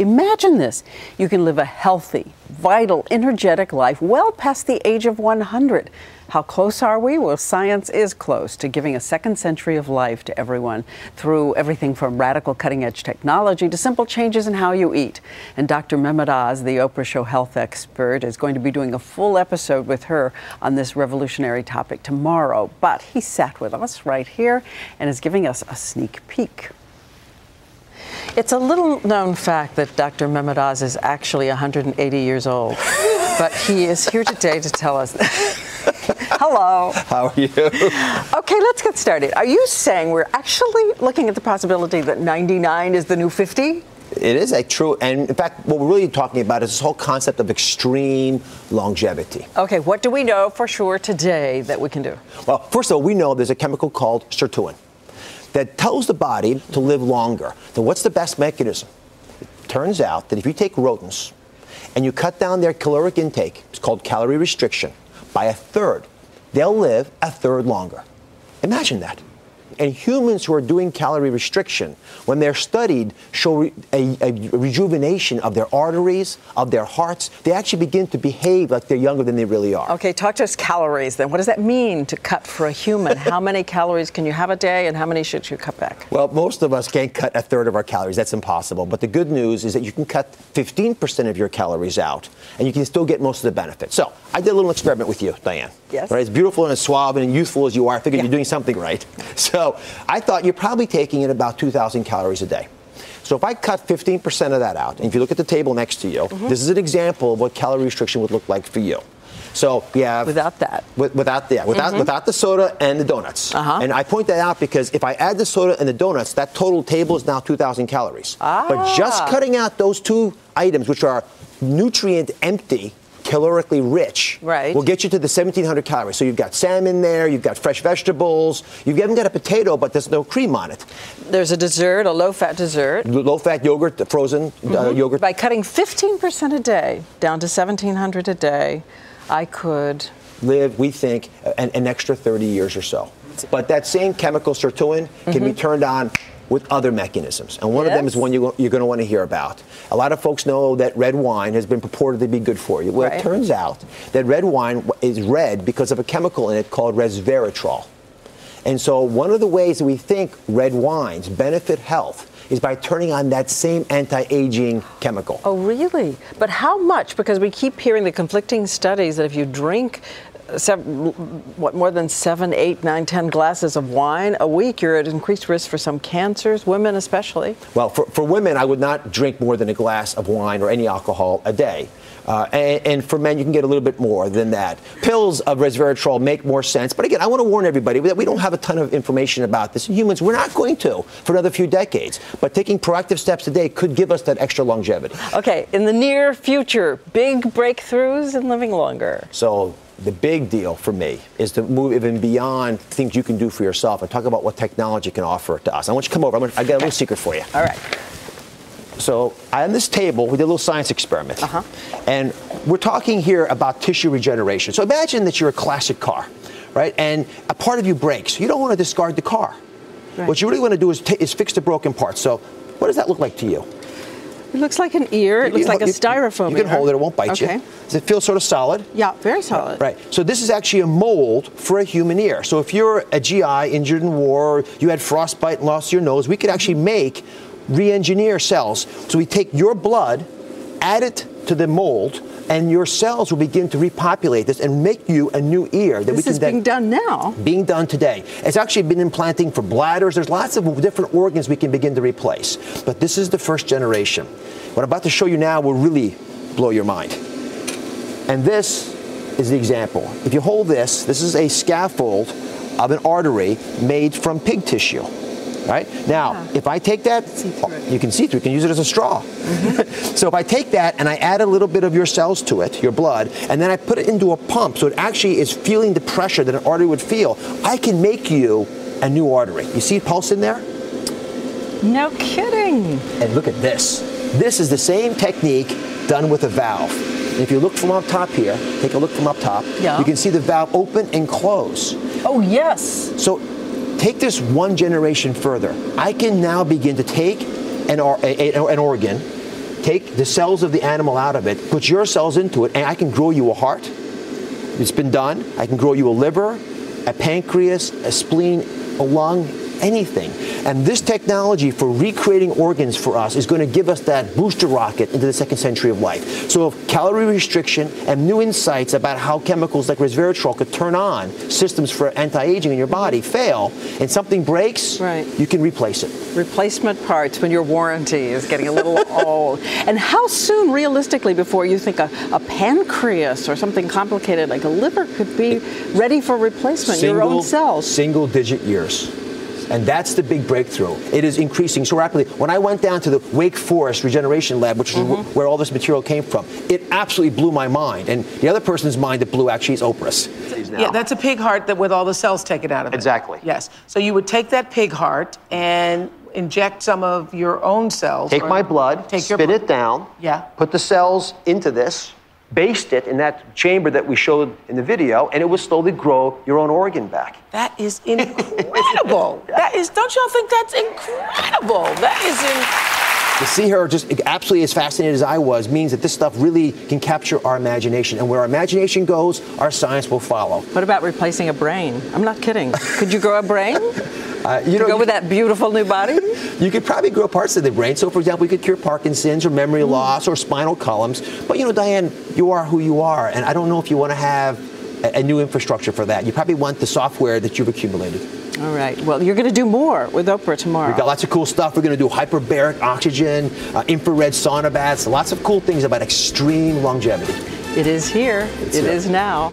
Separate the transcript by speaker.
Speaker 1: Imagine this. You can live a healthy, vital, energetic life well past the age of 100. How close are we? Well, science is close to giving a second century of life to everyone through everything from radical cutting-edge technology to simple changes in how you eat. And Dr. Mehmet Oz, the Oprah Show health expert, is going to be doing a full episode with her on this revolutionary topic tomorrow. But he sat with us right here and is giving us a sneak peek. It's a little known fact that Dr. Mehmet Oz is actually 180 years old, but he is here today to tell us that. Hello.
Speaker 2: How are you?
Speaker 1: Okay, let's get started. Are you saying we're actually looking at the possibility that 99 is the new 50?
Speaker 2: It is a true, and in fact, what we're really talking about is this whole concept of extreme longevity.
Speaker 1: Okay, what do we know for sure today that we can do?
Speaker 2: Well, first of all, we know there's a chemical called sirtuin that tells the body to live longer. So what's the best mechanism? It turns out that if you take rodents and you cut down their caloric intake, it's called calorie restriction, by a third, they'll live a third longer. Imagine that. And humans who are doing calorie restriction, when they're studied, show a rejuvenation of their arteries, of their hearts. They actually begin to behave like they're younger than they really are.
Speaker 1: Okay, talk to us calories then. What does that mean to cut for a human? How many calories can you have a day and how many should you cut back?
Speaker 2: Well, most of us can't cut a third of our calories. That's impossible. But the good news is that you can cut 15% of your calories out and you can still get most of the benefits. So I did a little experiment with you, Diane.
Speaker 1: Yes.
Speaker 2: Right? As beautiful and as suave and youthful as you are, I figured you're doing something right. So I thought you're probably taking in about 2,000 calories a day. So if I cut 15% of that out, and if you look at the table next to you, this is an example of what calorie restriction would look like for you. So we have
Speaker 1: without that,
Speaker 2: without the soda and the donuts. And I point that out because if I add the soda and the donuts, that total table is now 2,000 calories. But just cutting out those two items, which are nutrient empty, calorically rich, will get you to the 1,700 calories. So you've got salmon there, you've got fresh vegetables, you haven't got a potato, but there's no cream on it.
Speaker 1: There's a dessert, a low-fat dessert.
Speaker 2: Low-fat yogurt, the frozen yogurt.
Speaker 1: By cutting 15% a day down to 1,700 a day, I could
Speaker 2: live, we think, an extra 30 years or so. But that same chemical sirtuin can be turned on with other mechanisms. And one of them is one you're going to want to hear about. A lot of folks know that red wine has been purported to be good for you. Well, it turns out that red wine is red because of a chemical in it called resveratrol. And so one of the ways that we think red wines benefit health is by turning on that same anti-aging chemical.
Speaker 1: Oh, really? But how much? Because we keep hearing the conflicting studies that if you drink more than 7, 8, 9, 10 glasses of wine a week, you're at increased risk for some cancers, women especially.
Speaker 2: Well, for women, I would not drink more than a glass of wine or any alcohol a day. And for men, you can get a little bit more than that. Pills of resveratrol make more sense. But again, I want to warn everybody that we don't have a ton of information about this. In humans, we're not going to for another few decades. But taking proactive steps today could give us that extra longevity.
Speaker 1: Okay, in the near future, big breakthroughs in living longer.
Speaker 2: So the big deal for me is to move even beyond things you can do for yourself and talk about what technology can offer to us. I want you to come over. I got a little secret for you.
Speaker 1: All right.
Speaker 2: So on this table, we did a little science experiment. And we're talking here about tissue regeneration. So imagine that you're a classic car, right? And a part of you breaks. You don't want to discard the car. What you really want to do is fix the broken parts. So what does that look like to you?
Speaker 1: It looks like an ear. It looks like a styrofoam ear.
Speaker 2: You can hold it. It won't bite you. Does it feel sort of solid?
Speaker 1: Yeah, very solid.
Speaker 2: Right. So this is actually a mold for a human ear. So if you're a GI injured in war, or you had frostbite and lost your nose, we could actually re-engineer cells. So we take your blood, add it to the mold, and your cells will begin to repopulate this and make you a new ear.
Speaker 1: This is being done now.
Speaker 2: Being done today. It's actually been implanting for bladders. There's lots of different organs we can begin to replace. But this is the first generation. What I'm about to show you now will really blow your mind. And this is the example. If you hold this, this is a scaffold of an artery made from pig tissue. Right? Now, if I take that, you can see through, you can use it as a straw. So if I take that and I add a little bit of your cells to it, your blood, and then I put it into a pump so it actually is feeling the pressure that an artery would feel, I can make you a new artery. You see pulse in there?
Speaker 1: No kidding.
Speaker 2: And look at this. This is the same technique done with a valve. And if you look from up top here, take a look from up top, you can see the valve open and close.
Speaker 1: Oh, yes.
Speaker 2: So take this one generation further. I can now begin to take an organ, take the cells of the animal out of it, put your cells into it, and I can grow you a heart. It's been done. I can grow you a liver, a pancreas, a spleen, a lung, anything. And this technology for recreating organs for us is going to give us that booster rocket into the second century of life. So if calorie restriction and new insights about how chemicals like resveratrol could turn on systems for anti-aging in your body fail, and something breaks, you can replace it.
Speaker 1: Replacement parts when your warranty is getting a little old. And how soon, realistically, before you think a pancreas or something complicated like a liver could be ready for replacement, your own cells?
Speaker 2: Single-digit years. And that's the big breakthrough. It is increasing so rapidly. When I went down to the Wake Forest Regeneration Lab, which is where all this material came from, it absolutely blew my mind. And the other person's mind that blew actually is Oprah's.
Speaker 3: Yeah, that's a pig heart that with all the cells taken out of it.
Speaker 2: Exactly.
Speaker 3: Yes. So you would take that pig heart and inject some of your own cells.
Speaker 2: Take my blood, spit it down, put the cells into this, baste it in that chamber that we showed in the video, and it will slowly grow your own organ back.
Speaker 3: That is incredible. Don't y'all think that's incredible?
Speaker 2: To see her just absolutely as fascinated as I was means that this stuff really can capture our imagination. And where our imagination goes, our science will follow.
Speaker 1: What about replacing a brain? I'm not kidding. Could you grow a brain?
Speaker 2: Go
Speaker 1: with that beautiful new body?
Speaker 2: You could probably grow parts of the brain. So, for example, we could cure Parkinson's or memory loss or spinal columns. But, Diane, you are who you are. And I don't know if you want to have a new infrastructure for that. You probably want the software that you've accumulated.
Speaker 1: All right. Well, you're going to do more with Oprah tomorrow.
Speaker 2: We've got lots of cool stuff. We're going to do hyperbaric oxygen, infrared sauna baths, lots of cool things about extreme longevity.
Speaker 1: It is here. It is now.